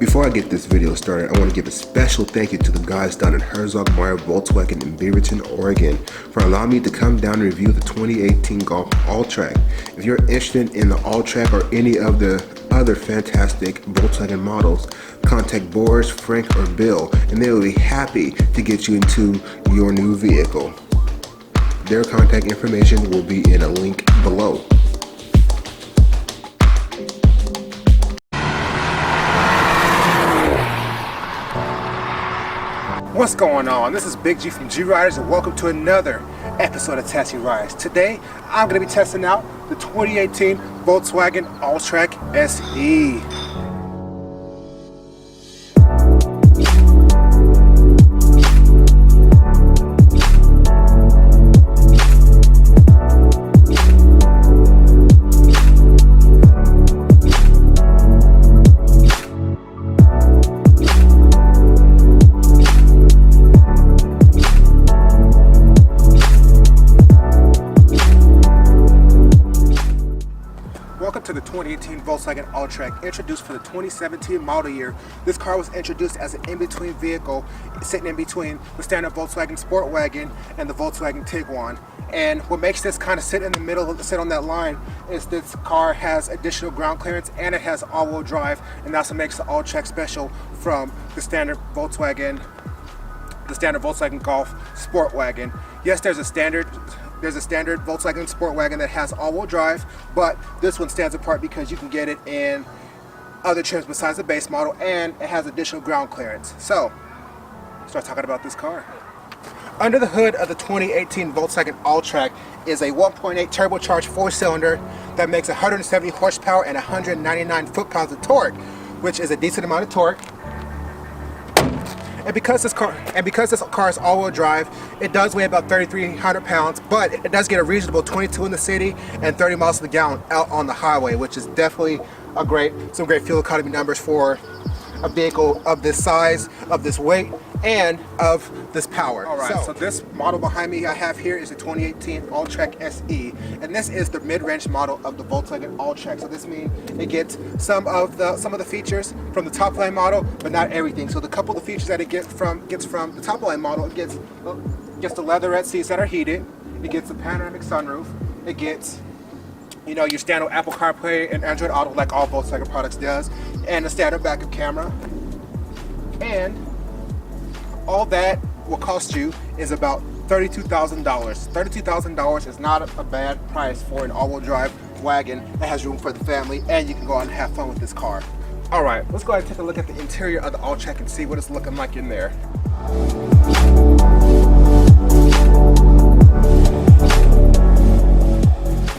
Before I get this video started, I want to give a special thank you to the guys down at Herzog-Meier Volkswagen in Beaverton, Oregon for allowing me to come down and review the 2018 Golf Alltrack. If you're interested in the Alltrack or any of the other fantastic Volkswagen models, contact Boris, Frank, or Bill, and they will be happy to get you into your new vehicle. Their contact information will be in a link below. What's going on? This is Big G from G Riders, and welcome to another episode of Testing Rides. Today, I'm going to be testing out the 2018 Volkswagen Alltrack SE. Welcome to the 2018 Volkswagen Alltrack, introduced for the 2017 model year. This car was introduced as an in-between vehicle, sitting in between the standard Volkswagen Sport Wagon and the Volkswagen Tiguan. And what makes this kind of sit in the middle, sit on that line, is this car has additional ground clearance and it has all-wheel drive, and that's what makes the Alltrack special from the standard Volkswagen Golf Sport Wagon. Yes, there's a standard Volkswagen Sport Wagon that has all-wheel drive, but this one stands apart because you can get it in other trims besides the base model, and it has additional ground clearance. So, let's start talking about this car. Under the hood of the 2018 Volkswagen Alltrack is a 1.8 turbocharged four-cylinder that makes 170 horsepower and 199 foot-pounds of torque, which is a decent amount of torque. And because this car is all-wheel drive, it does weigh about 3,300 pounds, but it does get a reasonable 22 in the city and 30 miles to the gallon out on the highway, which is definitely some great fuel economy numbers for a vehicle of this size, of this weight, and of this power. Alright, so this model behind me I have here is the 2018 Alltrack SE, and this is the mid-range model of the Volkswagen Alltrack. So this means it gets some of the features from the top line model, but not everything. So the couple of the features that it gets from the top line model, it gets the leatherette seats that are heated, it gets a panoramic sunroof, it gets your standard Apple CarPlay and Android Auto like all Volkswagen products does, and a standard backup camera. And all that will cost you is about $32,000. $32,000 is not a bad price for an all-wheel drive wagon that has room for the family, and you can go out and have fun with this car. Alright, let's go ahead and take a look at the interior of the Alltrack and see what it's looking like in there.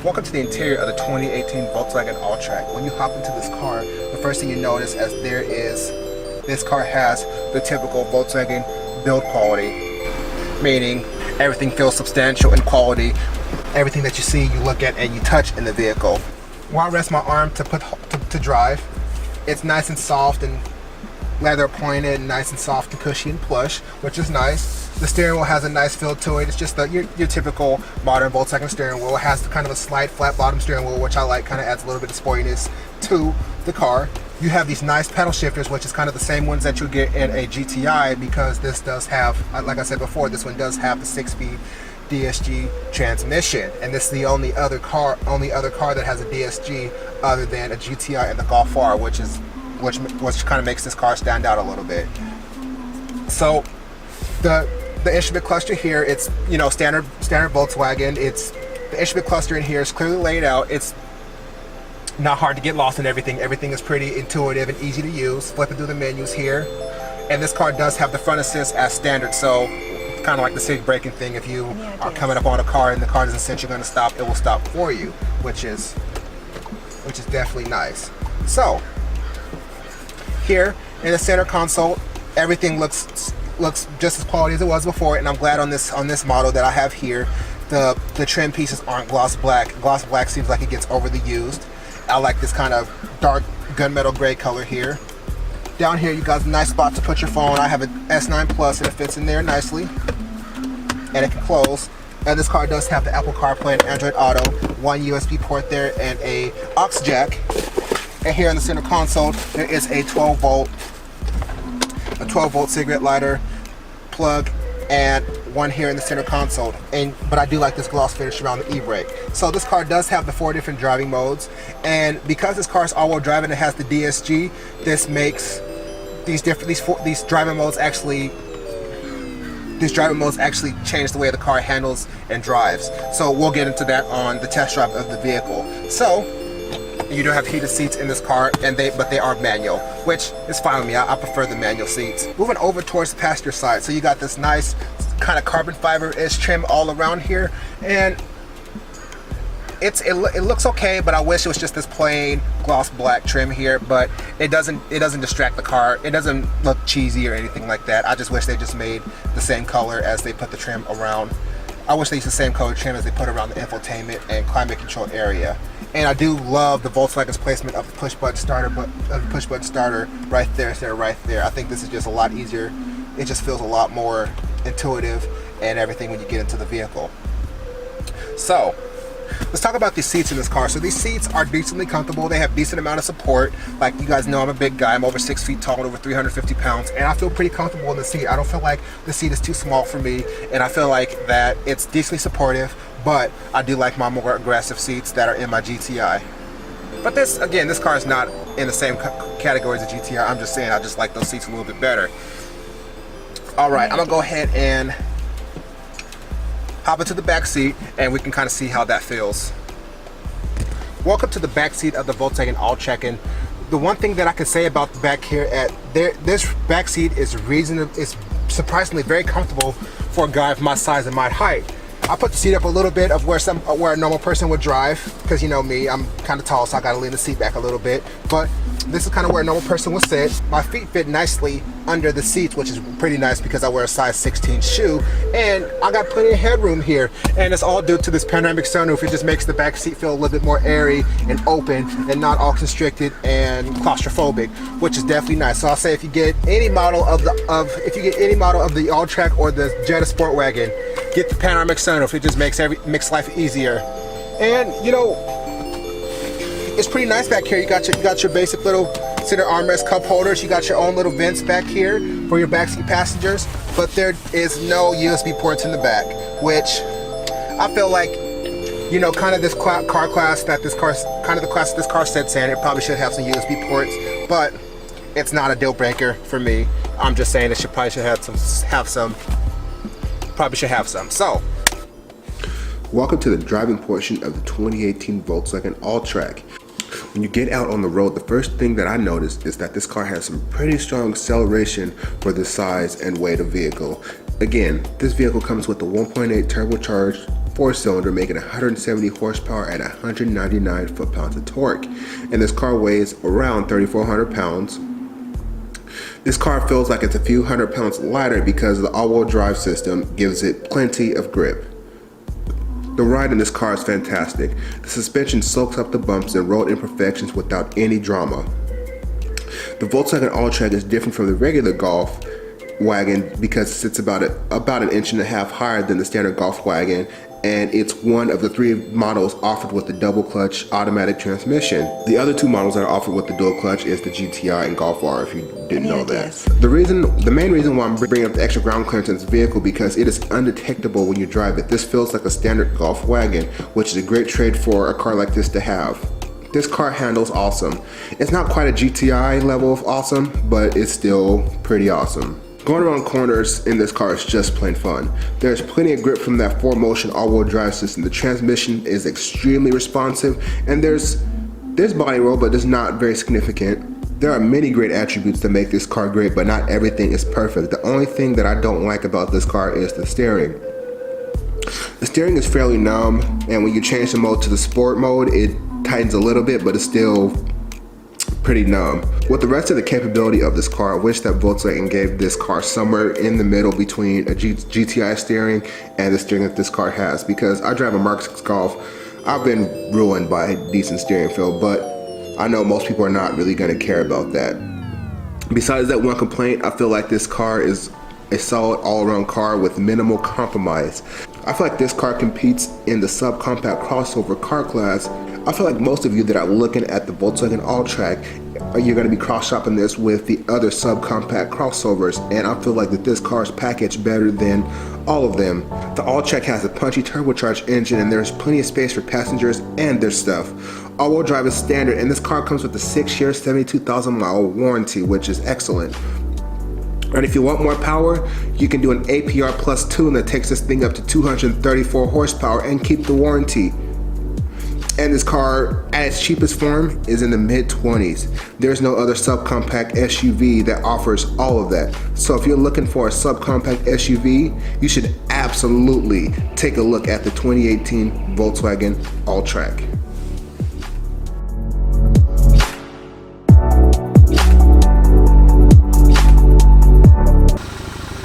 Welcome to the interior of the 2018 Volkswagen Alltrack. When you hop into this car, the first thing you notice this car has the typical Volkswagen build quality, meaning everything feels substantial in quality. Everything that you see, you look at, and you touch in the vehicle. While I rest my arm to drive, it's nice and soft and leather pointed, nice and soft and cushy and plush, which is nice. The steering wheel has a nice feel to it. It's just your typical modern Volkswagen steering wheel. It has kind of a slight flat bottom steering wheel, which I like, kind of adds a little bit of sportiness to the car. You have these nice pedal shifters, which is kind of the same ones that you get in a GTI, because this does have, like I said before, this one does have the 6-speed DSG transmission, and this is the only other car that has a DSG other than a GTI and the Golf R, which kind of makes this car stand out a little bit. So the instrument cluster here, it's standard Volkswagen. The instrument cluster in here is clearly laid out. It's not hard to get lost in everything. Everything is pretty intuitive and easy to use. Flipping through the menus here, and this car does have the front assist as standard, so it's kind of like the city braking thing. If you are coming up on a car and the car doesn't sense you're going to stop, it will stop for you, which is definitely nice. So here in the center console, everything looks just as quality as it was before, and I'm glad on this model that I have here, the trim pieces aren't gloss black. Gloss black seems like it gets overly used. I like this kind of dark gunmetal gray color here. Down here you got a nice spot to put your phone. I have an S9 Plus and it fits in there nicely, and it can close. And this car does have the Apple CarPlay and Android Auto, one USB port there, and a aux jack. And here in the center console, there is a 12-volt a 12-volt cigarette lighter plug, and one here in the center console. But I do like this gloss finish around the e-brake. So this car does have the 4 different driving modes, and because this car is all-wheel drive and it has the DSG, this makes these driving modes actually change the way the car handles and drives. So we'll get into that on the test drive of the vehicle. So you do have heated seats in this car, but they are manual, which is fine with me. I prefer the manual seats. Moving over towards the passenger side, so you got this nice kind of carbon fiber-ish trim all around here, and it looks okay, but I wish it was just this plain gloss black trim here. But it doesn't distract the car. It doesn't look cheesy or anything like that. I just wish they just made the same color as they put the trim around. I wish they used the same color trim as they put around the infotainment and climate control area. And I do love the Volkswagen's placement of the push button starter, right there. I think this is just a lot easier. It just feels a lot more intuitive and everything when you get into the vehicle. So let's talk about these seats in this car. So these seats are decently comfortable. They have decent amount of support. Like you guys know, I'm a big guy. I'm over 6 feet tall and over 350 pounds, and I feel pretty comfortable in the seat. I don't feel like the seat is too small for me, and I feel like that it's decently supportive, but I do like my more aggressive seats that are in my GTI. But this car is not in the same category as a GTI. I'm just saying I just like those seats a little bit better. All right, I'm gonna go ahead and hop into the back seat, and we can kind of see how that feels. Welcome to the back seat of the Volkswagen Alltrack. And the one thing that I can say about the back here, this back seat is surprisingly very comfortable for a guy of my size and my height. I put the seat up a little bit of where a normal person would drive, because you know me, I'm kind of tall, so I gotta lean the seat back a little bit. But this is kind of where a normal person would sit. My feet fit nicely under the seats, which is pretty nice because I wear a size 16 shoe, and I got plenty of headroom here. And it's all due to this panoramic sunroof. It just makes the back seat feel a little bit more airy and open and not all constricted and claustrophobic, which is definitely nice. So I'll say if you get any model of the Alltrack or the Jetta Sportwagon, get the panoramic sunroof. It just makes life easier. And you know, it's pretty nice back here. You got your basic little center armrest cup holders. You got your own little vents back here for your backseat passengers, but there is no USB ports in the back, which I feel like, you know, kind of this car class that this car sets in, it probably should have some USB ports, but it's not a deal breaker for me. I'm just saying it probably should have some. So, welcome to the driving portion of the 2018 Volkswagen Alltrack. When you get out on the road, the first thing that I noticed is that this car has some pretty strong acceleration for the size and weight of vehicle. Again, this vehicle comes with a 1.8 turbocharged 4-cylinder, making 170 horsepower at 199 foot-pounds of torque. And this car weighs around 3,400 pounds. This car feels like it's a few hundred pounds lighter because the all-wheel drive system gives it plenty of grip. The ride in this car is fantastic. The suspension soaks up the bumps and road imperfections without any drama. The Volkswagen Alltrack is different from the regular Golf wagon because it sits about an inch and a half higher than the standard Golf wagon, and it's one of the 3 models offered with the double clutch automatic transmission. The other 2 models that are offered with the dual clutch is the GTI and Golf R, if you didn't know that. The main reason why I'm bringing up the extra ground clearance in this vehicle, because it is undetectable when you drive it. This feels like a standard Golf wagon, which is a great trade for a car like this to have. This car handles awesome. It's not quite a GTI level of awesome, but it's still pretty awesome. Going around corners in this car is just plain fun. There's plenty of grip from that 4Motion all-wheel drive system. The transmission is extremely responsive, and there's body roll, but it's not very significant. There are many great attributes that make this car great, but not everything is perfect. The only thing that I don't like about this car is the steering. The steering is fairly numb, and when you change the mode to the sport mode, it tightens a little bit, but it's still pretty numb. With the rest of the capability of this car, I wish that Volkswagen gave this car somewhere in the middle between a GTI steering and the steering that this car has, because I drive a Mark 6 Golf. I've been ruined by a decent steering feel, but I know most people are not really going to care about that. Besides that one complaint, I feel like this car is a solid all-around car with minimal compromise. I feel like this car competes in the subcompact crossover car class. I feel like most of you that are looking at the Volkswagen Alltrack you're going to be cross-shopping this with the other subcompact crossovers, and I feel like that this car is packaged better than all of them. The Alltrack has a punchy turbocharged engine, and there's plenty of space for passengers and their stuff. All-wheel drive is standard, and this car comes with a 6-year, 72,000-mile warranty, which is excellent. And if you want more power, you can do an APR plus tune that takes this thing up to 234 horsepower and keep the warranty. And this car, at its cheapest form, is in the mid-20s. There's no other subcompact SUV that offers all of that. So if you're looking for a subcompact SUV, you should absolutely take a look at the 2018 Volkswagen Alltrack.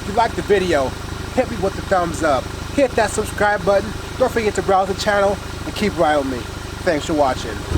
If you liked the video, hit me with the thumbs up. Hit that subscribe button. Don't forget to browse the channel and keep riding with me. Thanks for watching.